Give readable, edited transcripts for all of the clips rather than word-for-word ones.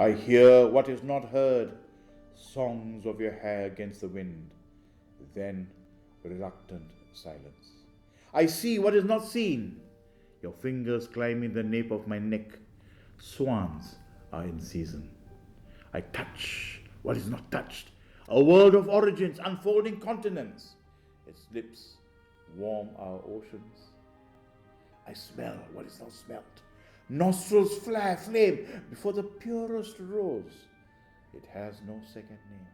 I hear what is not heard, songs of your hair against the wind, then reluctant silence. I see what is not seen, your fingers climbing the nape of my neck, swans are in season. I touch what is not touched, a world of origins, unfolding continents, its lips warm our oceans. I smell what is not smelt, nostrils flame before the purest rose. It has no second name.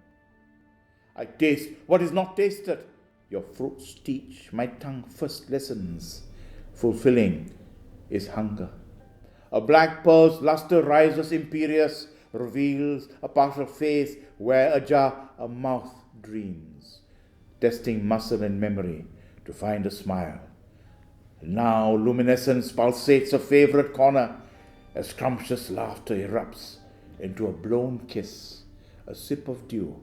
I taste what is not tasted. Your fruits teach, my tongue first lessons. Fulfilling is hunger. A black pearl's luster rises imperious, reveals a partial face where ajar a mouth dreams, testing muscle and memory to find a smile. Now luminescence pulsates a favorite corner as scrumptious laughter erupts into a blown kiss, a sip of dew,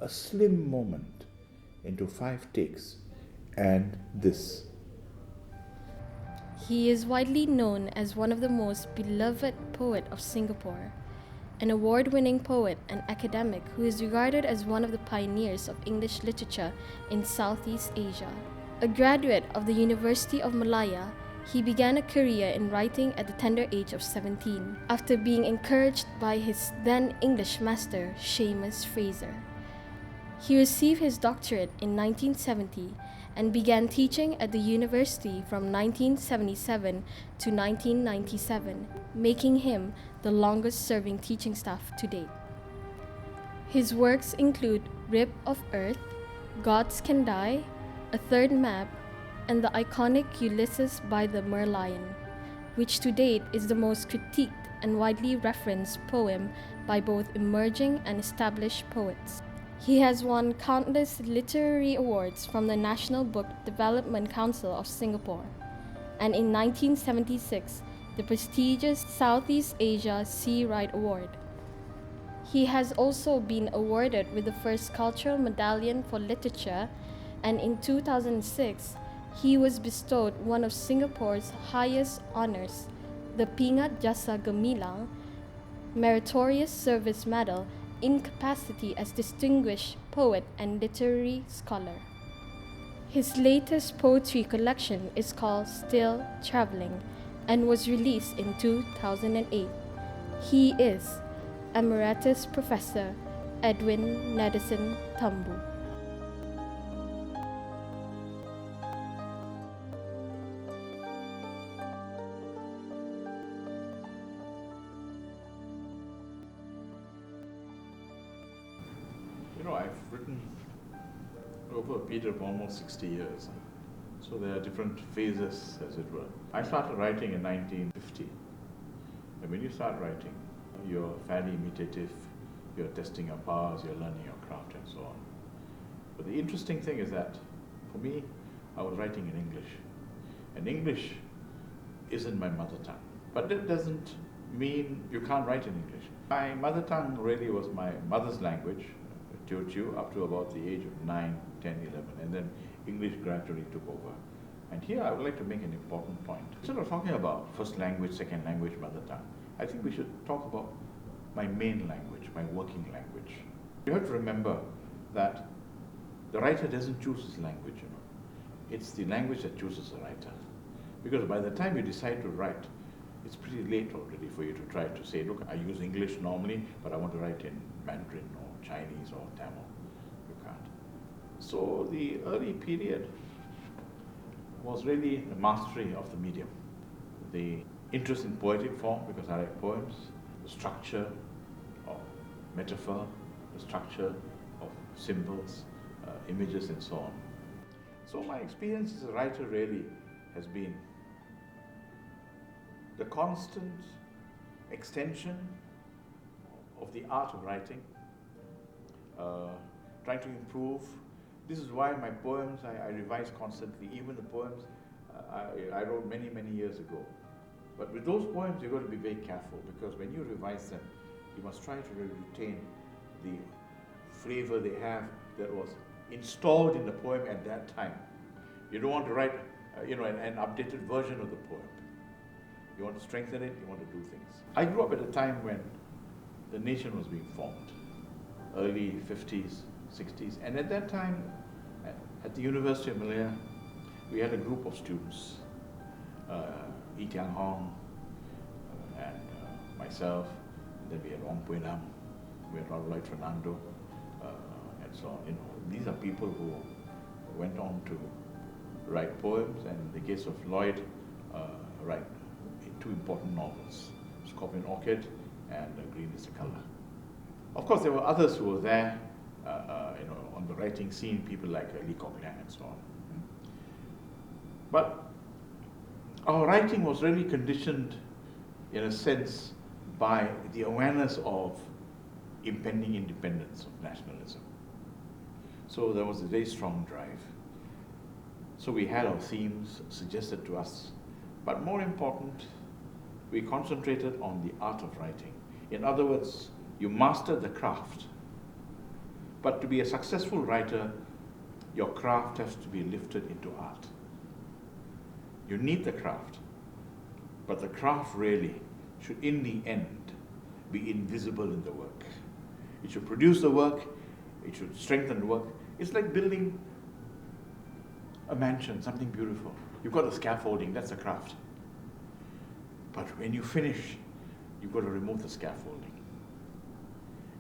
a slim moment into 5 takes, and this. He is widely known as one of the most beloved poets of Singapore, an award-winning poet and academic who is regarded as one of the pioneers of English literature in Southeast Asia. A graduate of the University of Malaya, he began a career in writing at the tender age of 17, after being encouraged by his then English master, Seamus Fraser. He received his doctorate in 1970 and began teaching at the university from 1977 to 1997, making him the longest-serving teaching staff to date. His works include Rib of Earth, Gods Can Die, A Third Map, and the iconic Ulysses by the Merlion, which to date is the most critiqued and widely referenced poem by both emerging and established poets. He has won countless literary awards from the National Book Development Council of Singapore, and in 1976, the prestigious Southeast Asia Sea Right Award. He has also been awarded with the first Cultural Medallion for Literature, and in 2006, he was bestowed one of Singapore's highest honors, the Pingat Jasa Gemilang Meritorious Service Medal in capacity as Distinguished Poet and Literary Scholar. His latest poetry collection is called Still Travelling and was released in 2008. He is Emeritus Professor Edwin Nadason Thumboo. I've written over a period of almost 60 years. So there are different phases, as it were. I started writing in 1950. And when you start writing, you're fairly imitative, you're testing your powers, you're learning your craft and so on. But the interesting thing is that, for me, I was writing in English. And English isn't my mother tongue. But that doesn't mean you can't write in English. My mother tongue really was my mother's language, Teochew, up to about the age of 9, 10, 11, and then English gradually took over. And here I would like to make an important point. Instead of talking about first language, second language, mother tongue, I think we should talk about my main language, my working language. You have to remember that the writer doesn't choose his language, It's the language that chooses the writer. Because by the time you decide to write, it's pretty late already for you to try to say, look, I use English normally, but I want to write in Mandarin or Chinese or Tamil. You can't. So the early period was really the mastery of the medium. The interest in poetic form, because I like poems, the structure of metaphor, the structure of symbols, images and so on. So my experience as a writer really has been the constant extension of the art of writing, trying to improve. This is why my poems I revise constantly, even the poems I wrote many, many years ago. But with those poems, you've got to be very careful, because when you revise them, you must try to retain the flavor they have that was installed in the poem at that time. You don't want to write an updated version of the poem. You want to strengthen it, you want to do things. I grew up at a time when the nation was being formed, early 50s, 60s. And at that time, at the University of Malaya, we had a group of students, Ee Tiang Hong and myself, and then we had Ong Pui Nam, we had Lloyd Fernando, and so on. You know, these are people who went on to write poems, and in the case of Lloyd, write two important novels, Scorpion Orchid and Green is the Color. Of course, there were others who were there, you know, on the writing scene, people like Lee Kok Liang and so on. But our writing was really conditioned, in a sense, by the awareness of impending independence of nationalism. So there was a very strong drive. So we had our themes suggested to us, but more important, we concentrated on the art of writing. In other words, you mastered the craft. But to be a successful writer, your craft has to be lifted into art. You need the craft, but the craft really should, in the end, be invisible in the work. It should produce the work, it should strengthen the work. It's like building a mansion, something beautiful. You've got the scaffolding, that's the craft. But when you finish, you've got to remove the scaffolding.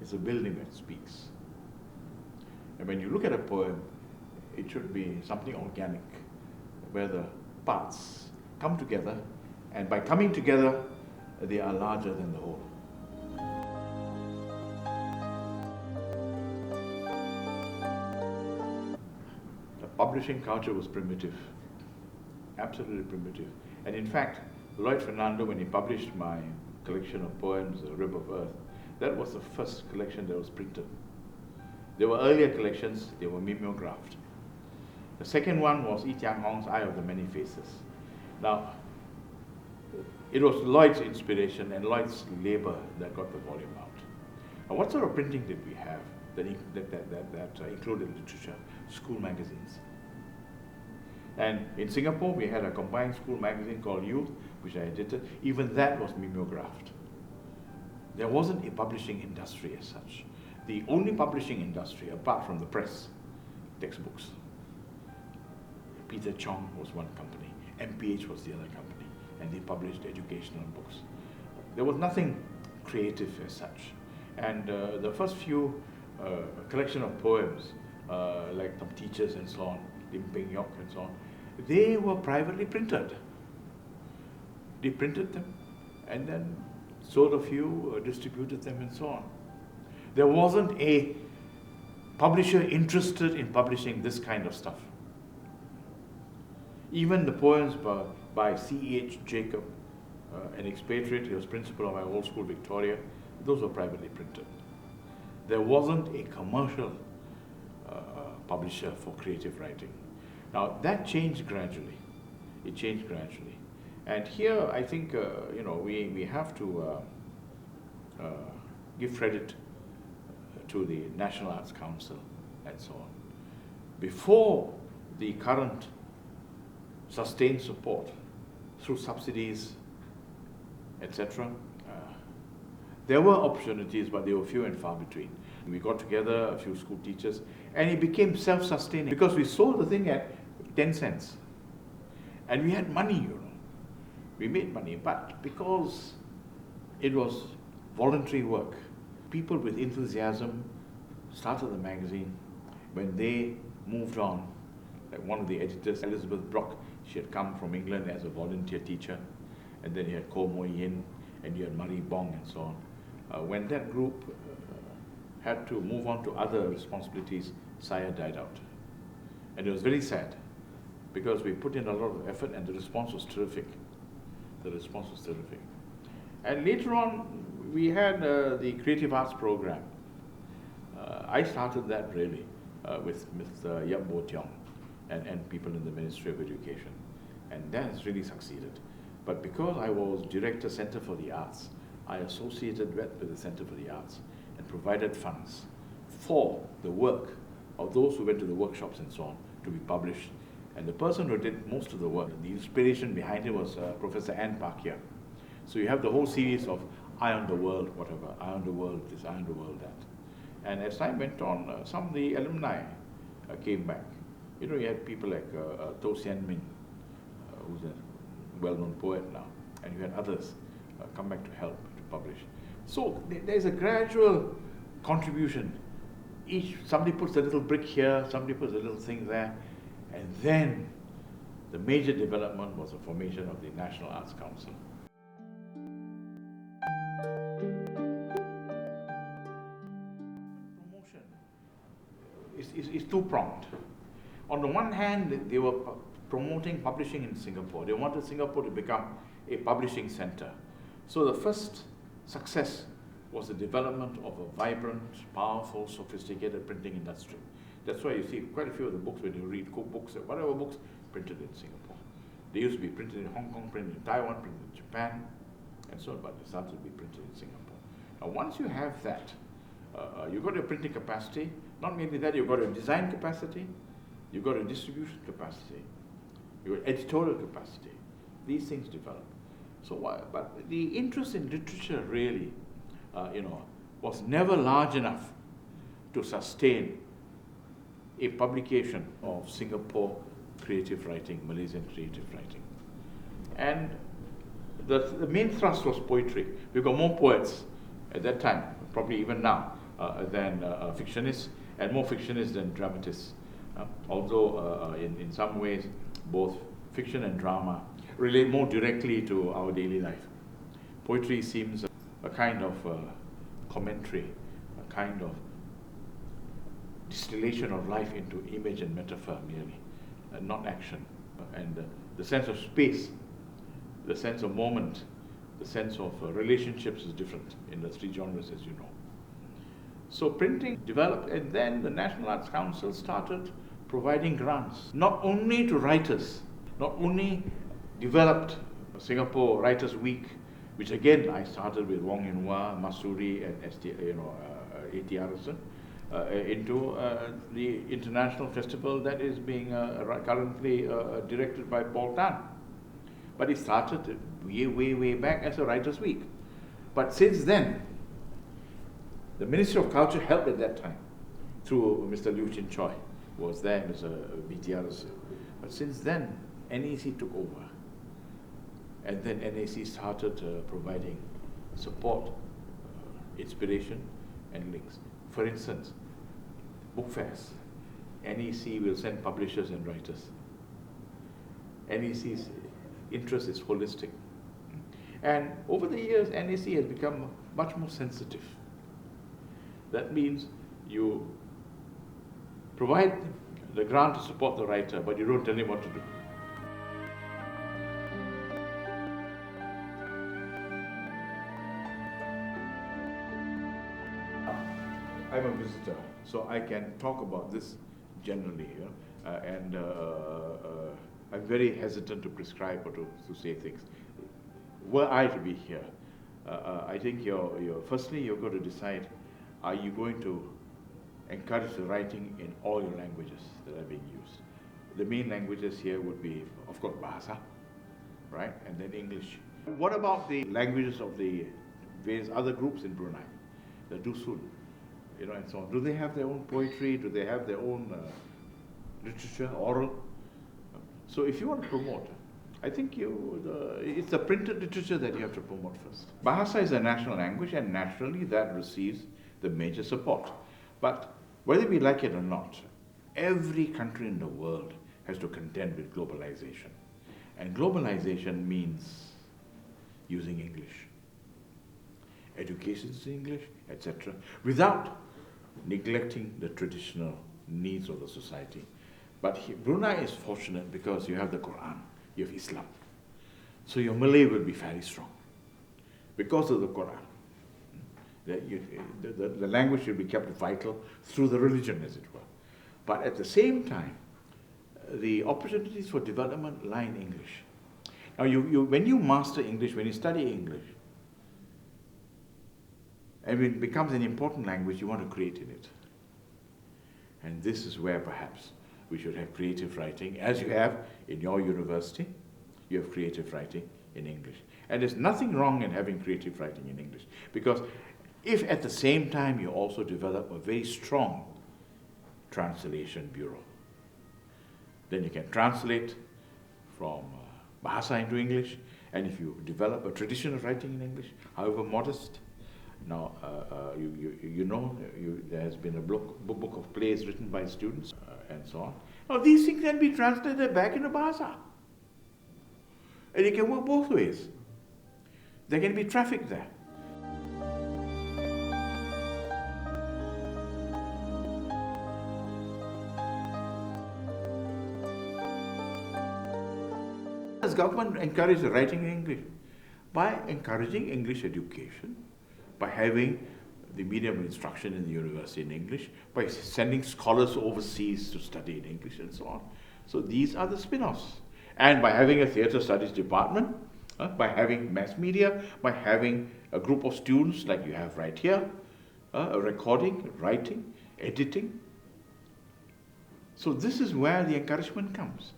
It's a building that speaks. And when you look at a poem, it should be something organic, where the parts come together, and by coming together, they are larger than the whole. The publishing culture was primitive, absolutely primitive. And in fact, Lloyd Fernando, when he published my collection of poems, A Rib of Earth, that was the first collection that was printed. There were earlier collections, they were mimeographed. The second one was Ee Tiang Hong's Eye of the Many Faces. Now, it was Lloyd's inspiration and Lloyd's labor that got the volume out. Now, what sort of printing did we have that included literature? School magazines. And in Singapore, we had a combined school magazine called Youth, which I edited. Even that was mimeographed. There wasn't a publishing industry as such. The only publishing industry, apart from the press, textbooks. Peter Chong was one company, MPH was the other company, and they published educational books. There was nothing creative as such. And the first few collection of poems, like some teachers and so on, Lim Peng Yok and so on, they were privately printed. They printed them and then sold a few, distributed them and so on. There wasn't a publisher interested in publishing this kind of stuff. Even the poems by C.H. Jacob, an expatriate, he was principal of my old school, Victoria, those were privately printed. There wasn't a commercial publisher for creative writing. Now that changed gradually. It changed gradually. And here I think you know, we have to give credit to the National Arts Council and so on. Before the current sustained support through subsidies, etc., there were opportunities, but they were few and far between. We got together, a few school teachers, and it became self-sustaining because we sold the thing at 10 cents. And we had money, you know. We made money, but because it was voluntary work, people with enthusiasm started the magazine. When they moved on, like one of the editors, Elizabeth Brock, she had come from England as a volunteer teacher, and then you had Koh Moy Yin, and you had Marie Bong and so on. When that group had to move on to other responsibilities, Saya died out. And it was very sad, because we put in a lot of effort and the response was terrific. The response was terrific. And later on, we had the Creative Arts Program. I started that really with Mr. Yap Bo Tiong and people in the Ministry of Education. And that has really succeeded. But because I was Director, Center for the Arts, I associated with the Center for the Arts and provided funds for the work of those who went to the workshops and so on to be published. And the person who did most of the work, the inspiration behind it was Professor Ann Parkia. So you have the whole series of eye on the world, whatever, eye on the world this, eye on the world that. And as time went on, some of the alumni came back. You know, you had people like To Sian Min, who's a well-known poet now, and you had others come back to help to publish. So there's a gradual contribution. Somebody puts a little brick here, somebody puts a little thing there, and then the major development was the formation of the National Arts Council. Promotion is two-pronged. On the one hand, they were promoting publishing in Singapore. They wanted Singapore to become a publishing center. So the first success was the development of a vibrant, powerful, sophisticated printing industry. That's why you see quite a few of the books, when you read cookbooks, whatever books, printed in Singapore. They used to be printed in Hong Kong, printed in Taiwan, printed in Japan, and so on, but they started to be printed in Singapore. Now once you have that, you've got a printing capacity. Not merely that, you've got a design capacity, you've got a distribution capacity, you've got editorial capacity. These things develop. So, but the interest in literature really, was never large enough to sustain a publication of Singapore creative writing, Malaysian creative writing. And the main thrust was poetry. We've got more poets at that time, probably even now, than fictionists, and more fictionists than dramatists. Although in some ways, both fiction and drama relate more directly to our daily life. Poetry seems a kind of commentary, a kind of distillation of life into image and metaphor merely, not action. And the sense of space, the sense of moment, the sense of relationships is different in the three genres, as you know. So printing developed, and then the National Arts Council started providing grants, not only to writers, not only developed Singapore Writers' Week, which again I started with Wong Yin-Wah, Masuri, and A.T. Arison, into the international festival that is being currently directed by Paul Tan. But it started way back as a Writers' Week. But since then, the Ministry of Culture helped at that time through Mr. Liu Chin Choi, who was there, Mr. B.T. Arison. But since then, NAC took over. And then NAC started providing support, inspiration, and links. For instance, book fairs. NAC will send publishers and writers. NAC's interest is holistic. And over the years, NAC has become much more sensitive. That means you provide the grant to support the writer, but you don't tell him what to do. I'm a visitor, so I can talk about this generally, and I'm very hesitant to prescribe or to say things. Were I to be here, I think firstly you're going to decide, are you going to encourage the writing in all your languages that are being used? The main languages here would be, of course, Bahasa, right, and then English. What about the languages of the various other groups in Brunei, the Dusun? And so on. Do they have their own poetry? Do they have their own literature, oral? So if you want to promote, I think it's the printed literature that you have to promote first. Bahasa is a national language, and naturally that receives the major support. But whether we like it or not, every country in the world has to contend with globalization. And globalization means using English. Education is English, etc., without neglecting the traditional needs of the society. But Brunei is fortunate because you have the Quran, you have Islam. So your Malay will be fairly strong because of the Quran. The language will be kept vital through the religion, as it were. But at the same time, the opportunities for development lie in English. Now, when you master English, when you study English, and when it becomes an important language, you want to create in it. And this is where perhaps we should have creative writing, as you have in your university. You have creative writing in English. And there's nothing wrong in having creative writing in English, because if at the same time you also develop a very strong translation bureau, then you can translate from Bahasa into English, and if you develop a tradition of writing in English, however modest, now there has been a book of plays written by students and so on. Now these things can be translated back into Bahasa, and it can work both ways. There can be traffic there. Does government encourage the writing in English? By encouraging English education, by having the medium of instruction in the university in English, by sending scholars overseas to study in English and so on. So these are the spin-offs. And by having a theatre studies department, by having mass media, by having a group of students like you have right here, recording, writing, editing. So this is where the encouragement comes.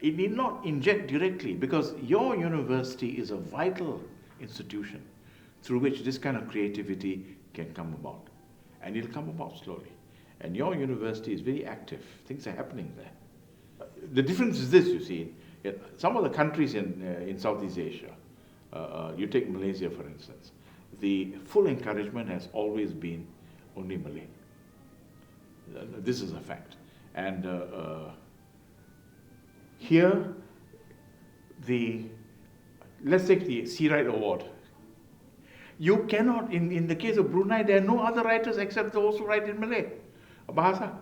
It need not inject directly, because your university is a vital institution through which this kind of creativity can come about. And it'll come about slowly. And your university is very active. Things are happening there. The difference is this, you see. Some of the countries in Southeast Asia, you take Malaysia for instance, the full encouragement has always been only Malay. This is a fact. And here, let's take the C-Write Award. You cannot, in the case of Brunei, there are no other writers except those who write in Malay, Bahasa,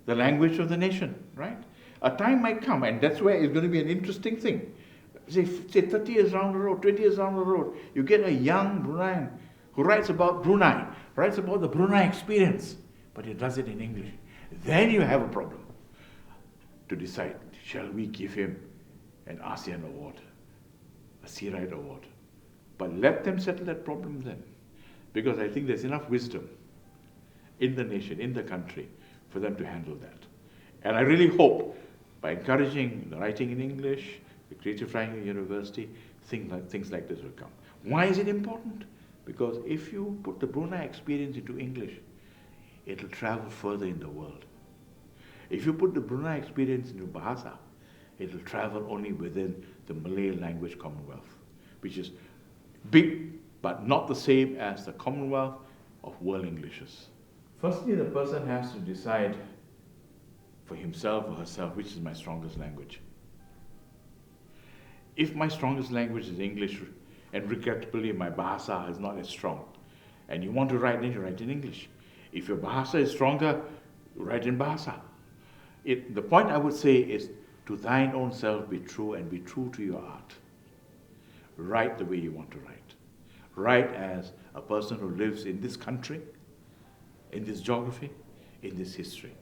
the language of the nation, right? A time might come, and that's where it's going to be an interesting thing. Say 30 years down the road, 20 years down the road, you get a young Bruneian who writes about Brunei, writes about the Brunei experience, but he does it in English. Then you have a problem to decide, shall we give him an ASEAN award, a C-Write award? But let them settle that problem then, because I think there's enough wisdom in the nation, in the country, for them to handle that. And I really hope, by encouraging the writing in English, the creative writing in university, things like this will come. Why is it important? Because if you put the Brunei experience into English, it'll travel further in the world. If you put the Brunei experience into Bahasa, it'll travel only within the Malay language Commonwealth, which is big, but not the same as the Commonwealth of World Englishes. Firstly, the person has to decide for himself or herself, which is my strongest language. If my strongest language is English, and regrettably my Bahasa is not as strong, and you want to write, then you write in English. If your Bahasa is stronger, write in Bahasa. The point I would say is, to thine own self be true, and be true to your art. Write the way you want to write. Write as a person who lives in this country, in this geography, in this history.